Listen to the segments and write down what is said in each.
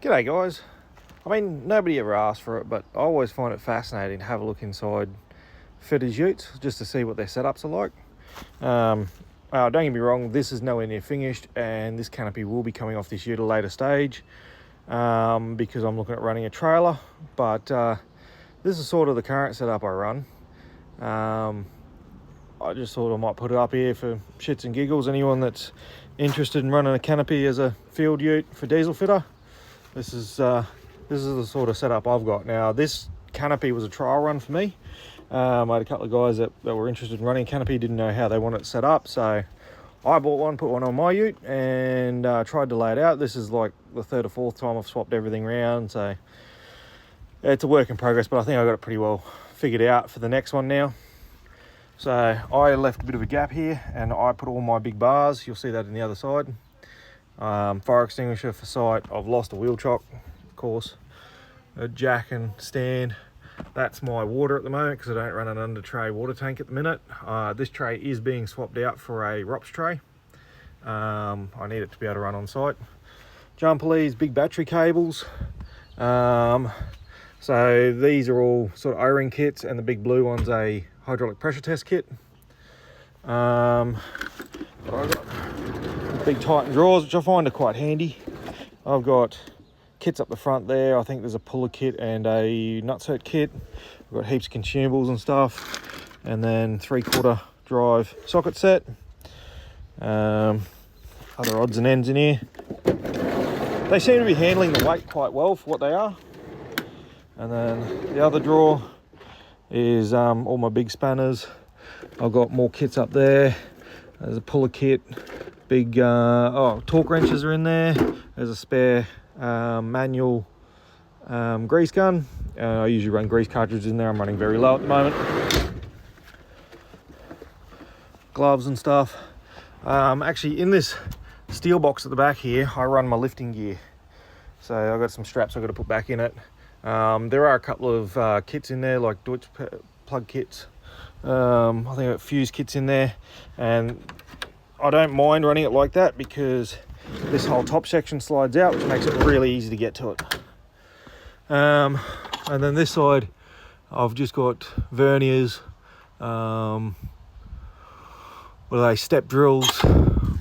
G'day guys. I mean, nobody ever asked for it, but I always find it fascinating to have a look inside fitters' utes just to see what their setups are like. Don't get me wrong, this is nowhere near finished, and this canopy will be coming off this ute at a later stage because I'm looking at running a trailer, but this is sort of the current setup I run. I just thought I might put it up here for shits and giggles. Anyone that's interested in running a canopy as a field ute for diesel fitter, this is the sort of setup I've got. Now, this canopy was a trial run for me. I had a couple of guys that were interested in running a canopy, didn't know how they wanted it set up, so I bought one, put one on my ute, and tried to lay it out. This is like the third or fourth time I've swapped everything around, so it's a work in progress, but I think I got it pretty well figured out for the next one now. So I left a bit of a gap here, and I put all my big bars. You'll see that in the other side. Fire extinguisher for sight. I've lost a wheel chock, of course. A jack and stand. That's my water at the moment because I don't run an under tray water tank at the minute. This tray is being swapped out for a ROPS tray. I need it to be able to run on site. Jumper leads, big battery cables. So these are all sort of O-ring kits, and the big blue one's a hydraulic pressure test kit. But I've got big Titan drawers, which I find are quite handy. I've got kits up the front there. I think there's a puller kit and a nutsert kit. I've got heaps of consumables and stuff, and then 3/4 drive socket set. Other odds and ends in here. They seem to be handling the weight quite well for what they are. And then the other drawer is all my big spanners. I've got more kits up there. There's a puller kit, big torque wrenches are in there. There's a spare manual grease gun. I usually run grease cartridges in there. I'm running very low at the moment. Gloves and stuff. Actually, in this steel box at the back here, I run my lifting gear. So I've got some straps I've got to put back in it. There are a couple of kits in there, like Deutsch plug kits. I think I've got fuse kits in there, and I don't mind running it like that because this whole top section slides out, which makes it really easy to get to it. And then this side, I've just got verniers, step drills,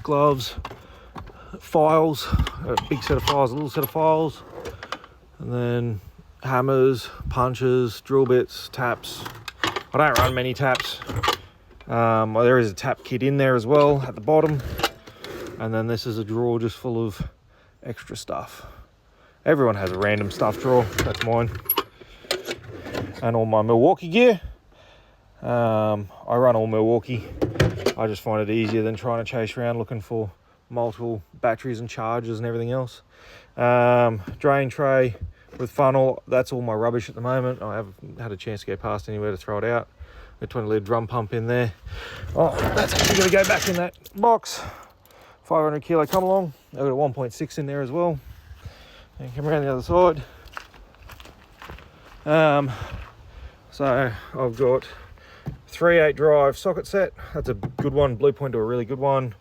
gloves, files, a big set of files, a little set of files, and then hammers, punches, drill bits, taps. I don't run many taps. There is a tap kit in there as well at the bottom, and then this is a drawer just full of extra stuff. Everyone has a random stuff drawer. That's mine. And all my Milwaukee gear. I run all Milwaukee. I just find it easier than trying to chase around looking for multiple batteries and chargers and everything else. Drain tray with funnel. That's all my rubbish at the moment. I haven't had a chance to go past anywhere to throw it out. Got 20 litre drum pump in there. Oh, that's actually going to go back in that box. 500 kilo come along. I've got a 1.6 in there as well. And come around the other side. So I've got 3/8 drive socket set. That's a good one. Blue Point do a really good one.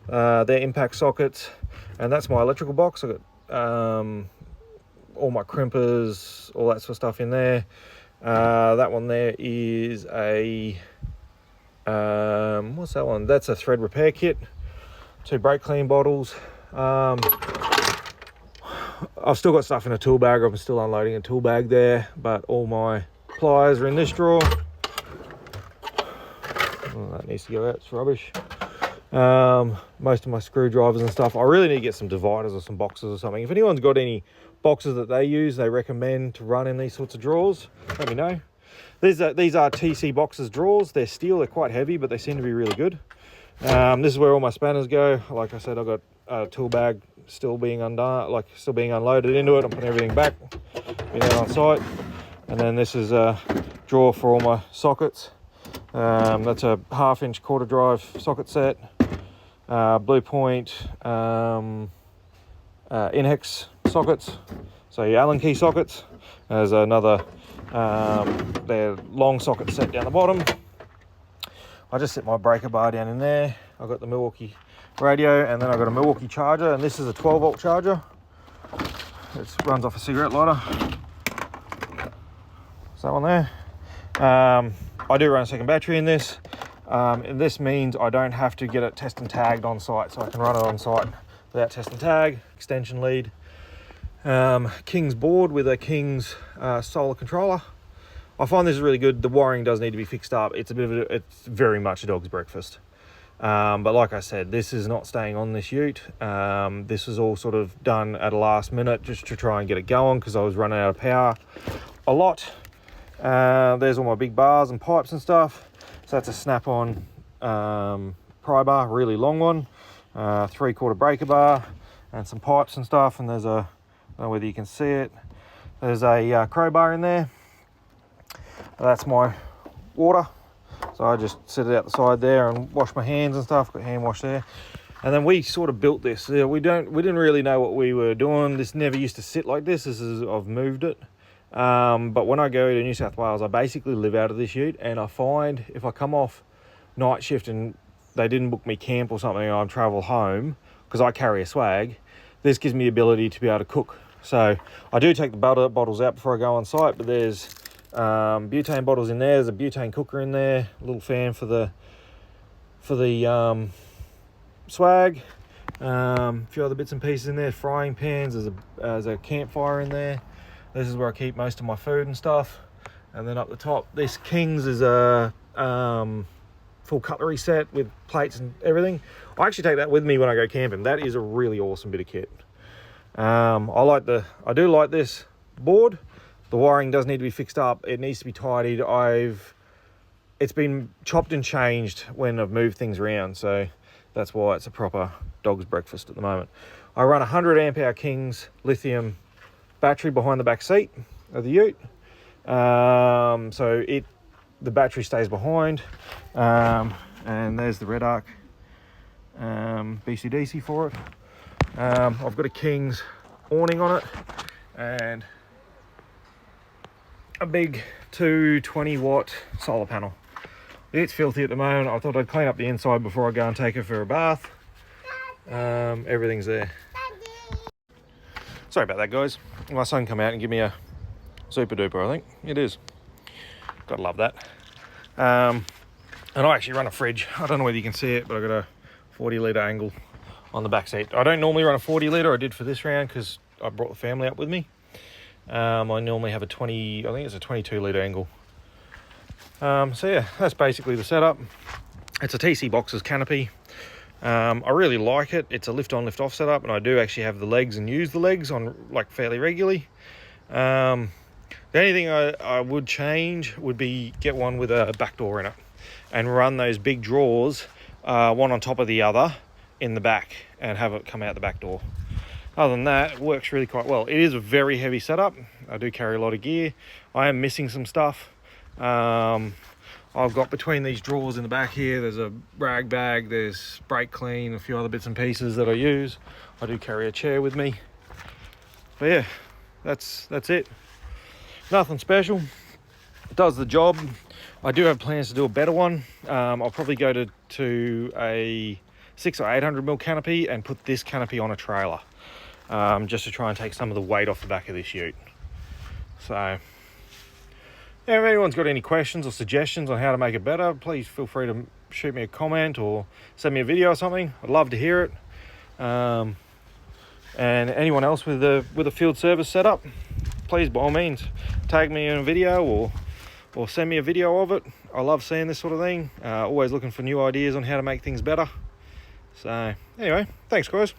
They're impact sockets, and that's my electrical box. I've got all my crimpers, all that sort of stuff in there. That one there is a what's that one? That's a thread repair kit. 2 brake clean bottles. I've still got stuff in a tool bag. I'm still unloading a tool bag there, but all my pliers are in this drawer. Oh, that needs to go out. It's rubbish. Most of my screwdrivers and stuff. I really need to get some dividers or some boxes or something. If anyone's got any boxes that they use, they recommend to run in these sorts of drawers, let me know. These are TC Boxes drawers. They're steel. They're quite heavy, but they seem to be really good. This is where all my spanners go. Like I said, I've got a tool bag still being unloaded into it. I'm putting everything back, being out on site. And then this is a drawer for all my sockets. That's a 1/2 inch quarter drive socket set. Blue Point Inhex sockets, so your Allen key sockets. There's another they're long socket set down the bottom. I just set my breaker bar down in there. I've got the Milwaukee radio, and then I've got a Milwaukee charger, and this is a 12 volt charger. It runs off a cigarette lighter. Is that one there? I do run a second battery in this. And this means I don't have to get it test and tagged on site, so I can run it on site without test and tag. Extension lead. King's board with a King's solar controller. I find this is really good. The wiring does need to be fixed up. It's it's very much a dog's breakfast. But like I said, this is not staying on this ute. This was all sort of done at a last minute just to try and get it going because I was running out of power a lot. There's all my big bars and pipes and stuff. So that's a snap-on pry bar, really long one, 3/4 breaker bar, and some pipes and stuff. And there's a, I don't know whether you can see it, there's a crowbar in there. That's my water. So I just sit it out the side there and wash my hands and stuff. Got hand wash there. And then we sort of built this. We didn't really know what we were doing. This never used to sit like this. I've moved it. But when I go to New South Wales, I basically live out of this ute, and I find if I come off night shift and they didn't book me camp or something, and I travel home because I carry a swag, this gives me the ability to be able to cook. So I do take the butter bottles out before I go on site, but there's butane bottles in there. There's a butane cooker in there, a little fan for the swag, a few other bits and pieces in there, frying pans. There's a campfire in there. This is where I keep most of my food and stuff. And then up the top, this King's is a full cutlery set with plates and everything. I actually take that with me when I go camping. That is a really awesome bit of kit. I do like this board. The wiring does need to be fixed up. It needs to be tidied. It's been chopped and changed when I've moved things around, so that's why it's a proper dog's breakfast at the moment. I run 100 amp hour King's lithium battery behind the back seat of the ute. So the battery stays behind. And there's the Red Arc BCDC for it. I've got a King's awning on it and a big 220 watt solar panel. It's filthy at the moment. I thought I'd clean up the inside before I go and take her for a bath. Everything's there. Sorry about that, guys. My son come out and give me a super duper, I think. It is. Gotta love that. And I actually run a fridge. I don't know whether you can see it, but I got a 40 litre angle on the back seat. I don't normally run a 40 litre. I did for this round because I brought the family up with me. I normally have I think it's a 22 litre angle. So yeah, that's basically the setup. It's a TC Boxes canopy. I really like it. It's a lift on, lift off setup, and I do actually have the legs and use the legs on like fairly regularly. The only thing I would change would be get one with a back door in it and run those big drawers, one on top of the other in the back, and have it come out the back door. Other than that, it works really quite well. It is a very heavy setup. I do carry a lot of gear. I am missing some stuff. I've got between these drawers in the back here, there's a rag bag, there's brake clean, a few other bits and pieces that I use. I do carry a chair with me. But yeah, that's it. Nothing special. It does the job. I do have plans to do a better one. I'll probably go to a 600 or 800 mil canopy and put this canopy on a trailer, just to try and take some of the weight off the back of this ute. So yeah, if anyone's got any questions or suggestions on how to make it better, please feel free to shoot me a comment or send me a video or something. I'd love to hear it. And anyone else with a field service setup, please by all means tag me in a video or send me a video of it. I love seeing this sort of thing. Always looking for new ideas on how to make things better. So anyway, thanks guys.